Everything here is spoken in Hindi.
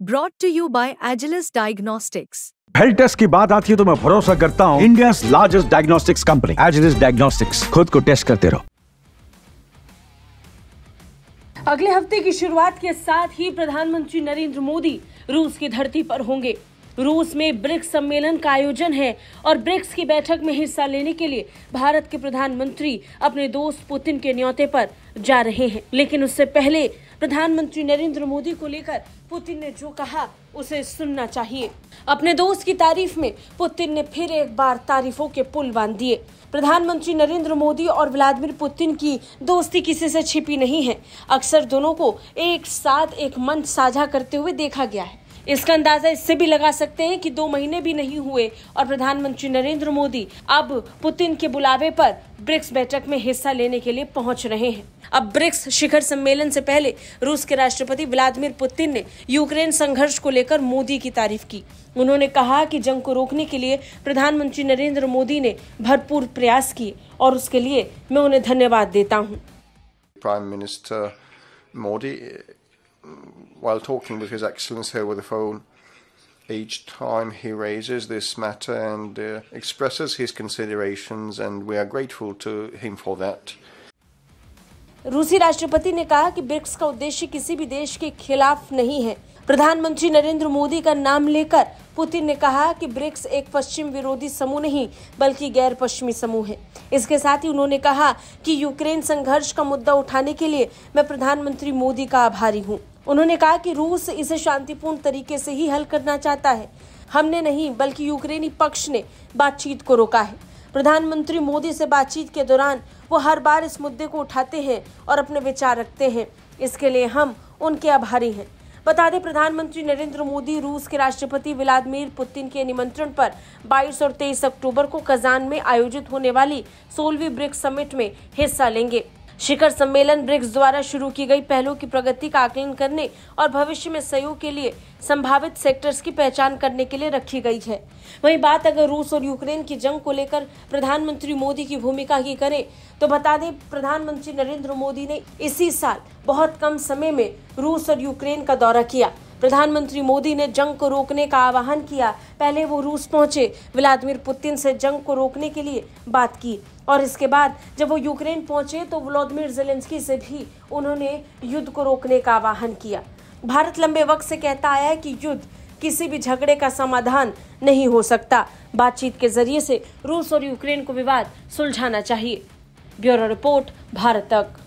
Brought to you by Agilus Diagnostics. Health test की बात आती है तो मैं भरोसा करता हूँ India largest diagnostics company Agilus diagnostics. खुद को टेस्ट करते रहो। अगले हफ्ते की शुरुआत के साथ ही प्रधानमंत्री नरेंद्र मोदी रूस की धरती पर होंगे। रूस में ब्रिक्स सम्मेलन का आयोजन है और ब्रिक्स की बैठक में हिस्सा लेने के लिए भारत के प्रधानमंत्री अपने दोस्त पुतिन के न्योते पर जा रहे हैं। लेकिन उससे पहले प्रधानमंत्री नरेंद्र मोदी को लेकर पुतिन ने जो कहा उसे सुनना चाहिए। अपने दोस्त की तारीफ में पुतिन ने फिर एक बार तारीफों के पुल बांध दिए। प्रधानमंत्री नरेंद्र मोदी और व्लादिमीर पुतिन की दोस्ती किसी से छिपी नहीं है। अक्सर दोनों को एक साथ एक मंच साझा करते हुए देखा गया है। इसका अंदाजा इससे भी लगा सकते हैं कि 2 महीने भी नहीं हुए और प्रधानमंत्री नरेंद्र मोदी अब पुतिन के बुलावे पर ब्रिक्स बैठक में हिस्सा लेने के लिए पहुंच रहे हैं। अब ब्रिक्स शिखर सम्मेलन से पहले रूस के राष्ट्रपति व्लादिमीर पुतिन ने यूक्रेन संघर्ष को लेकर मोदी की तारीफ की। उन्होंने कहा कि जंग को रोकने के लिए प्रधानमंत्री नरेंद्र मोदी ने भरपूर प्रयास किए और उसके लिए मैं उन्हें धन्यवाद देता हूँ। Prime Minister Modi, while talking with His Excellency over the phone, each time he raises this matter and expresses his considerations, and we are grateful to him for that. रूसी राष्ट्रपति ने कहा कि ब्रिक्स का उद्देश्य किसी भी देश के खिलाफ नहीं है। प्रधानमंत्री नरेंद्र मोदी का नाम लेकर पुतिन ने कहा कि ब्रिक्स एक पश्चिम विरोधी समूह नहीं बल्कि गैर पश्चिमी समूह है। इसके साथ ही उन्होंने कहा कि यूक्रेन संघर्ष का मुद्दा उठाने के लिए मैं प्रधानमंत्री मोदी का आभारी हूं। उन्होंने कहा कि रूस इसे शांतिपूर्ण तरीके से ही हल करना चाहता है। हमने नहीं बल्कि यूक्रेनी पक्ष ने बातचीत को रोका है। प्रधानमंत्री मोदी से बातचीत के दौरान वो हर बार इस मुद्दे को उठाते हैं और अपने विचार रखते हैं। इसके लिए हम उनके आभारी हैं। बता दें, प्रधानमंत्री नरेंद्र मोदी रूस के राष्ट्रपति व्लादिमीर पुतिन के निमंत्रण पर 22 और 23 अक्टूबर को कजान में आयोजित होने वाली 16वीं ब्रिक्स समिट में हिस्सा लेंगे। शिखर सम्मेलन ब्रिक्स द्वारा शुरू की गई पहलों की प्रगति का आकलन करने और भविष्य में सहयोग के लिए संभावित सेक्टर्स की पहचान करने के लिए रखी गई है। वहीं बात अगर रूस और यूक्रेन की जंग को लेकर प्रधानमंत्री मोदी की भूमिका की करें तो बता दें, प्रधानमंत्री नरेंद्र मोदी ने इसी साल बहुत कम समय में रूस और यूक्रेन का दौरा किया। प्रधानमंत्री मोदी ने जंग को रोकने का आह्वान किया। पहले वो रूस पहुंचे, व्लादिमीर पुतिन से जंग को रोकने के लिए बात की और इसके बाद जब वो यूक्रेन पहुंचे तो वोलोदिमीर ज़ेलेंस्की से भी उन्होंने युद्ध को रोकने का आह्वान किया। भारत लंबे वक्त से कहता आया है कि युद्ध किसी भी झगड़े का समाधान नहीं हो सकता। बातचीत के जरिए से रूस और यूक्रेन को विवाद सुलझाना चाहिए। ब्यूरो रिपोर्ट, भारत तक।